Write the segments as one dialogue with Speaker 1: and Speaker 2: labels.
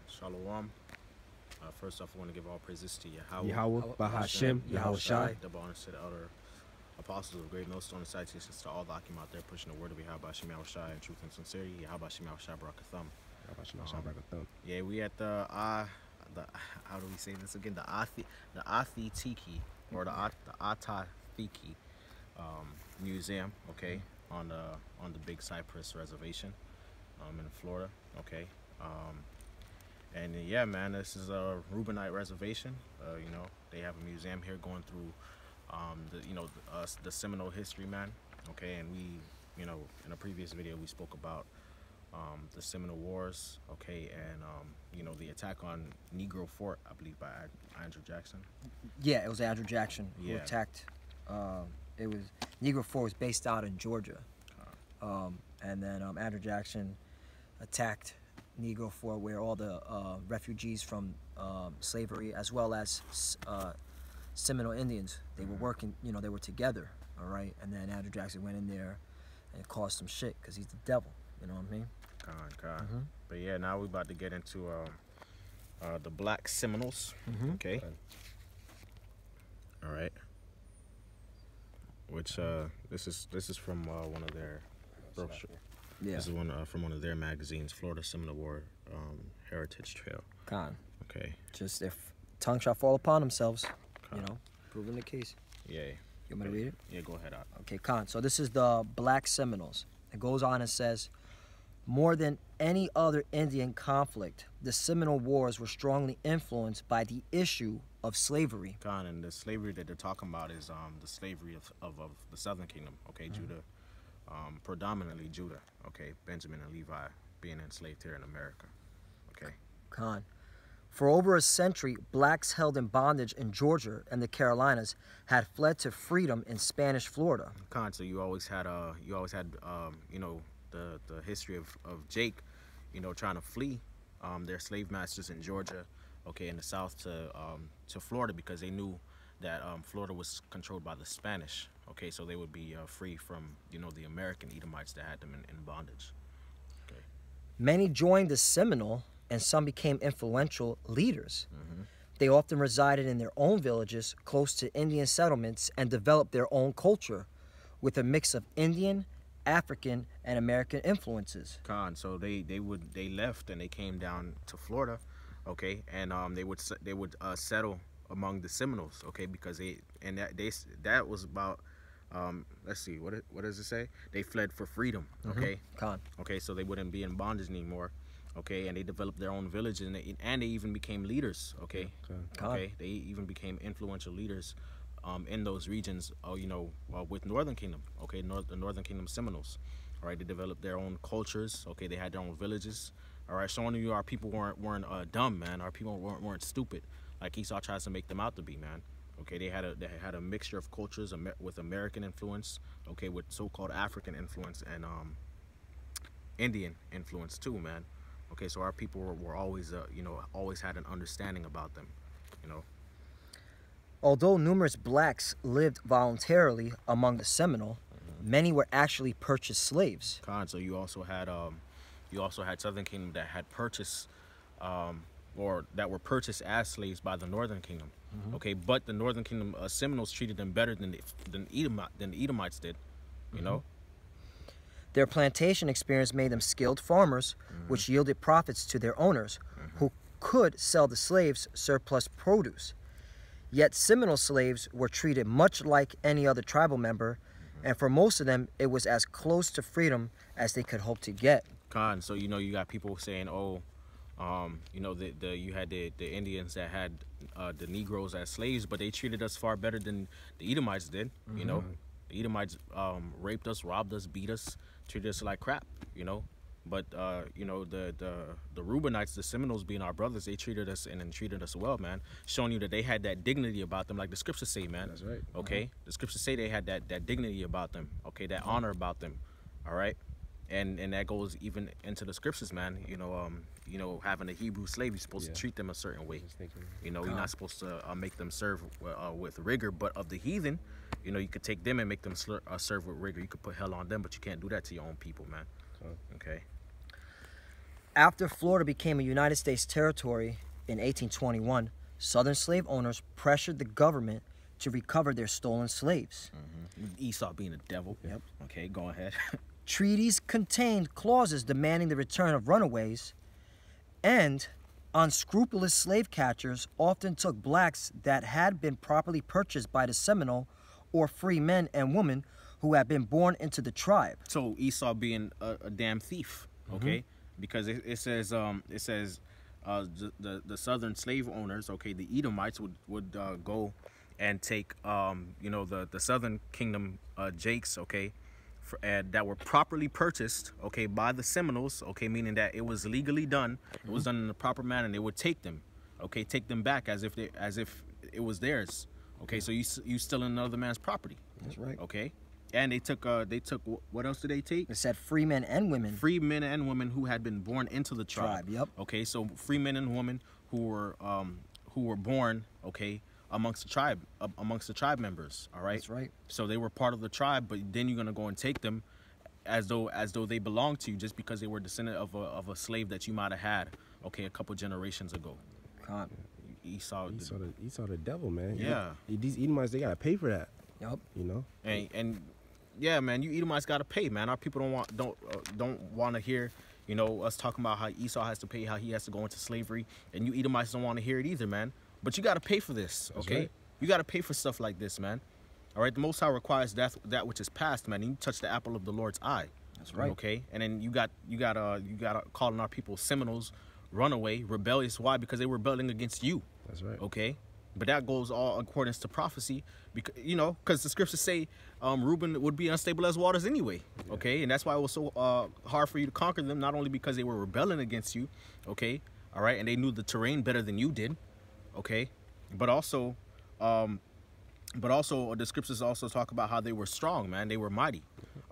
Speaker 1: Shalom. First off, I want to give all praises to Yahawah,
Speaker 2: Yahawah, Bahasham,
Speaker 1: Yahawashi, double honors to the elder apostles of great millstone and citations to all the Akim out there pushing the word of Bahasham, Yahawashi in truth and sincerity. Yahawashi, Yahawashi, Barakathum. Yeah, we at the how do we say this again? The Ah-Tah-Thi-Ki or the Ah-Tah-Thi-Ki museum, okay, on the big Cypress Reservation in Florida, okay. And yeah, man, this is a Reubenite reservation. You know, they have a museum here going through the Seminole history, man. Okay, and we, you know, in a previous video we spoke about the Seminole Wars, okay, and you know, the attack on Negro Fort, I believe, by Andrew Jackson.
Speaker 3: Yeah, it was Andrew Jackson who
Speaker 1: Yeah.
Speaker 3: attacked. It was Negro Fort was based out in Georgia, and then Andrew Jackson attacked Negro Fort, where all the refugees from slavery, as well as Seminole Indians, they were working. You know, they were together. All right, and then Andrew Jackson went in there and caused some shit because he's the devil. You know what I mean?
Speaker 1: But yeah, now we're about to get into the Black Seminoles. Okay. All right. Which this is from one of their brochures.
Speaker 3: Yeah.
Speaker 1: This is from one of their magazines, Florida Seminole War Heritage Trail. Okay.
Speaker 3: Just if tongue shall fall upon themselves, you know, proving the case.
Speaker 1: Yeah.
Speaker 3: You want me to read it?
Speaker 1: Yeah, go ahead.
Speaker 3: Okay, So this is the Black Seminoles. It goes on and says, more than any other Indian conflict, the Seminole Wars were strongly influenced by the issue of slavery.
Speaker 1: And the slavery that they're talking about is the slavery of the Southern Kingdom, okay, Judah, predominantly Judah, okay, Benjamin and Levi being enslaved here in America, okay.
Speaker 3: For over a century, blacks held in bondage in Georgia and the Carolinas had fled to freedom in Spanish Florida.
Speaker 1: So you always had you know, the history of Jake, you know, trying to flee their slave masters in Georgia, okay, in the south to Florida, because they knew that Florida was controlled by the Spanish, okay, so they would be free from, you know, the American Edomites that had them in bondage. Okay.
Speaker 3: Many joined the Seminole, and some became influential leaders. They often resided in their own villages close to Indian settlements and developed their own culture with a mix of Indian, African, and American influences.
Speaker 1: So they left and they came down to Florida, okay, and they would settle among the Seminoles, okay, because that was about let's see, what does it say? They fled for freedom, okay. Okay, so they wouldn't be in bondage anymore, okay, and they developed their own village, and they even became leaders, okay. Okay, they even became influential leaders in those regions, you know, with Northern Kingdom, okay, the Northern Kingdom Seminoles. All right, they developed their own cultures, okay, they had their own villages. All right, showing you our people weren't dumb, man. Our people weren't stupid like Esau tries to make them out to be, man. Okay, they had a mixture of cultures with American influence, okay, with so-called African influence and Indian influence too, man. Okay, so our people were always, you know, always had an understanding about them, you know.
Speaker 3: Although numerous blacks lived voluntarily among the Seminole, many were actually purchased slaves.
Speaker 1: So you also had Southern Kingdom that had purchased or that were purchased as slaves by the Northern Kingdom. Okay, but the Northern Kingdom Seminoles treated them better than the Edomites did, you know.
Speaker 3: Their plantation experience made them skilled farmers, which yielded profits to their owners, who could sell the slaves surplus produce. Yet Seminole slaves were treated much like any other tribal member, and for most of them, it was as close to freedom as they could hope to get.
Speaker 1: So you know, you got people saying, oh, you know, you had the Indians that had the Negroes as slaves, but they treated us far better than the Edomites did. You know, the Edomites raped us, robbed us, beat us, treated us like crap. You know, but you know, the Reubenites, the Seminoles being our brothers, they treated us and treated us well, man. Showing you that they had that dignity about them, like the scriptures say, man.
Speaker 2: That's right.
Speaker 1: Okay, the scriptures say they had that dignity about them. Okay, that honor about them. All right. And that goes even into the scriptures, man. You know, having a Hebrew slave, you're supposed to treat them a certain way. You know, you're not supposed to make them serve with rigor. But of the heathen, you know, you could take them and make them serve with rigor. You could put hell on them, but you can't do that to your own people, man. Okay.
Speaker 3: After Florida became a United States territory in 1821, Southern slave owners pressured the government to recover their stolen slaves.
Speaker 1: Esau being a devil.
Speaker 3: Yep.
Speaker 1: Okay, go ahead.
Speaker 3: Treaties contained clauses demanding the return of runaways, and unscrupulous slave catchers often took blacks that had been properly purchased by the Seminole or free men and women who had been born into the tribe.
Speaker 1: So Esau being a damn thief, okay? Because it says the southern slave owners, okay, the Edomites would go and take the southern kingdom jakes, okay, that were properly purchased, okay, by the Seminoles, okay, meaning that it was legally done, it was done in the proper manner, and they would take them, okay, take them back as if it was theirs, okay. So you still in another man's property.
Speaker 3: That's right.
Speaker 1: Okay, and they took what else did they take?
Speaker 3: It said free men and women.
Speaker 1: Free men and women who had been born into the tribe.
Speaker 3: Yep.
Speaker 1: Okay, so free men and women who were born, okay, amongst the tribe members. All right.
Speaker 3: That's right.
Speaker 1: So they were part of the tribe, but then you're gonna go and take them as though they belonged to you just because they were descendant of a slave that you might have had, okay, a couple generations ago.
Speaker 3: God.
Speaker 1: Esau
Speaker 2: the devil, man.
Speaker 1: Yeah.
Speaker 2: These Edomites, they gotta pay for that.
Speaker 3: Yep.
Speaker 2: You know.
Speaker 1: And yeah, man, you Edomites gotta pay, man. Our people don't want to hear, us talking about how Esau has to pay, how he has to go into slavery, and you Edomites don't want to hear it either, man. But you gotta pay for this, okay?
Speaker 2: That's right.
Speaker 1: You gotta pay for stuff like this, man. All right, the Most High requires that which is past, man. And you touch the apple of the Lord's eye.
Speaker 3: That's right.
Speaker 1: Okay, and then you got calling our people Seminoles, runaway, rebellious. Why? Because they were rebelling against you.
Speaker 2: That's right.
Speaker 1: Okay, but that goes all accordance to prophecy, because the scriptures say Reuben would be unstable as waters anyway. Okay, and that's why it was so hard for you to conquer them. Not only because they were rebelling against you, okay, all right, and they knew the terrain better than you did, okay, but also the scriptures also talk about how they were strong, man. They were mighty,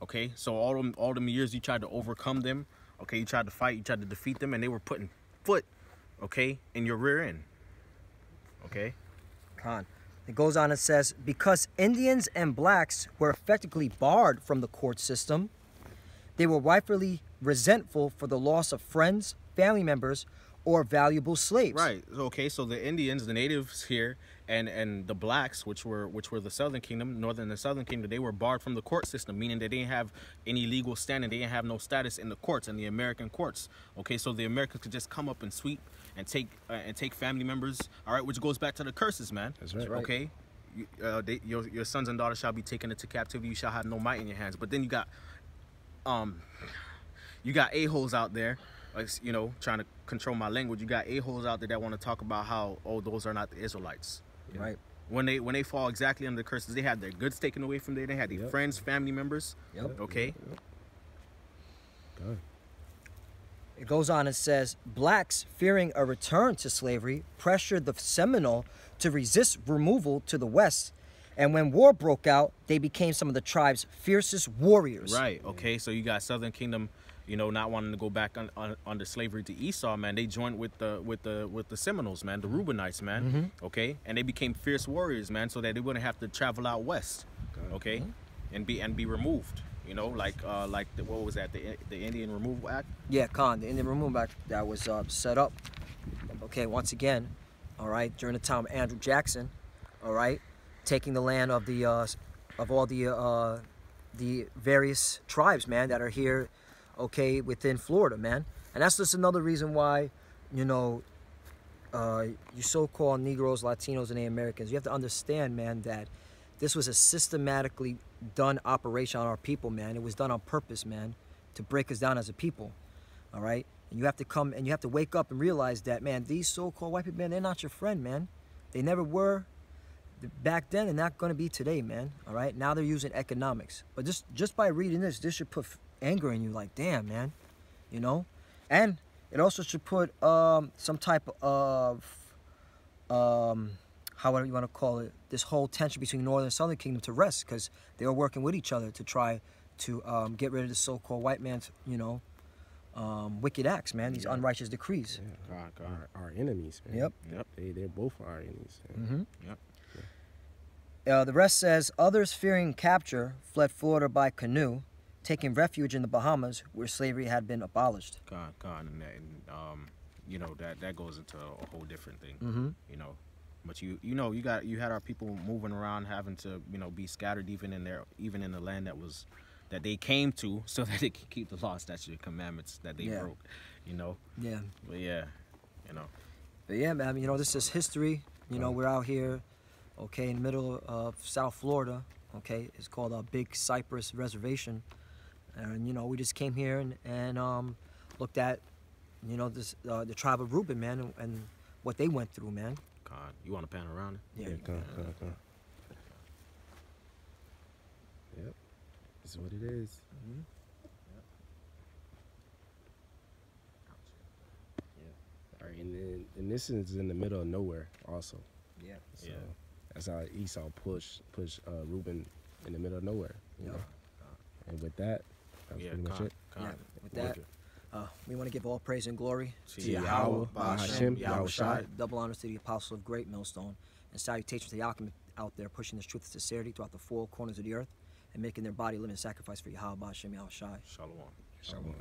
Speaker 1: okay. So all them years you tried to overcome them, okay, you tried to fight, you tried to defeat them, and they were putting foot, okay, in your rear end, okay.
Speaker 3: Con. It goes on and says, because Indians and blacks were effectively barred from the court system, they were rightfully resentful for the loss of friends, family members, or valuable slaves.
Speaker 1: Right. Okay. So the Indians, the natives here, and the blacks, which were the Southern Kingdom, Northern and Southern Kingdom, they were barred from the court system, meaning they didn't have any legal standing. They didn't have no status in the courts, in the American courts. Okay. So the Americans could just come up and sweep and take family members. All right. Which goes back to the curses, man.
Speaker 2: That's right.
Speaker 1: Okay. Your sons and daughters shall be taken into captivity. You shall have no might in your hands. But then you got a-holes out there, like, trying to control my language. You got a-holes out there that want to talk about how, those are not the Israelites.
Speaker 3: Right.
Speaker 1: When they fall exactly under the curses, they had their goods taken away from them. They had their friends, family members.
Speaker 3: Yep.
Speaker 1: Okay.
Speaker 2: Good.
Speaker 3: It goes on and says, blacks, fearing a return to slavery, pressured the Seminole to resist removal to the west. And when war broke out, they became some of the tribe's fiercest warriors.
Speaker 1: Right. Okay. So you got Southern Kingdom, not wanting to go back under slavery to Esau, man. They joined with the Seminoles, man, the Reubenites, man. Okay, and they became fierce warriors, man, so that they wouldn't have to travel out west, okay, and be removed. Like what was that? The Indian Removal Act? Yeah,
Speaker 3: Khan, the Indian Removal Act that was set up. Okay, once again, all right, during the time of Andrew Jackson, all right, taking the land of all the various tribes, man, that are here. Okay, within Florida, man. And that's just another reason why, you so-called Negroes, Latinos, and Native Americans, you have to understand, man, that this was a systematically done operation on our people, man. It was done on purpose, man, to break us down as a people, all right? And you have to come and you have to wake up and realize that, man, these so-called white people, man, they're not your friend, man. They never were back then and not going to be today, man, all right? Now they're using economics. But just by reading this should put anger in you, like, damn, man, and it also should put some type of however you want to call it, this whole tension between Northern and Southern Kingdom to rest, because they were working with each other to try to get rid of the so-called white man's wicked acts, man, these unrighteous decrees.
Speaker 2: Yeah. Our enemies, man.
Speaker 3: Yep.
Speaker 2: They're both our enemies. Man.
Speaker 3: Yep. The rest says, others fearing capture fled Florida by canoe, taking refuge in the Bahamas, where slavery had been abolished.
Speaker 1: And you know that goes into a whole different thing.
Speaker 3: Mm-hmm.
Speaker 1: You know, but you had our people moving around, having to be scattered even in the land that they came to, so that they can keep the law, statutes, and commandments that they broke. You know.
Speaker 3: Yeah.
Speaker 1: But yeah, you know.
Speaker 3: But yeah, man. This is history. We're out here, okay, in the middle of South Florida. Okay, it's called Big Cypress Reservation, and we just came here and looked at the tribe of Reuben, man, and what they went through, man.
Speaker 1: God, you want to pan around it?
Speaker 3: Yeah.
Speaker 2: Come on. Yep. This is what it is.
Speaker 3: Mm-hmm.
Speaker 2: All right, and this is in the middle of nowhere, also.
Speaker 3: Yeah.
Speaker 2: So that's how Esau pushed Reuben in the middle of nowhere. You know? And with that, that's pretty much it.
Speaker 3: With that, we want to give all praise and glory
Speaker 1: to
Speaker 2: Yahawah,
Speaker 1: Bahasham,
Speaker 2: Yahawashi.
Speaker 3: double honors to the apostle of Great Millstone, and salutations to the alchemists out there pushing this truth and sincerity throughout the four corners of the earth and making their body a living sacrifice for Yahawah, Bahasham, Yahawashi.
Speaker 1: Shalom.
Speaker 2: Shalom.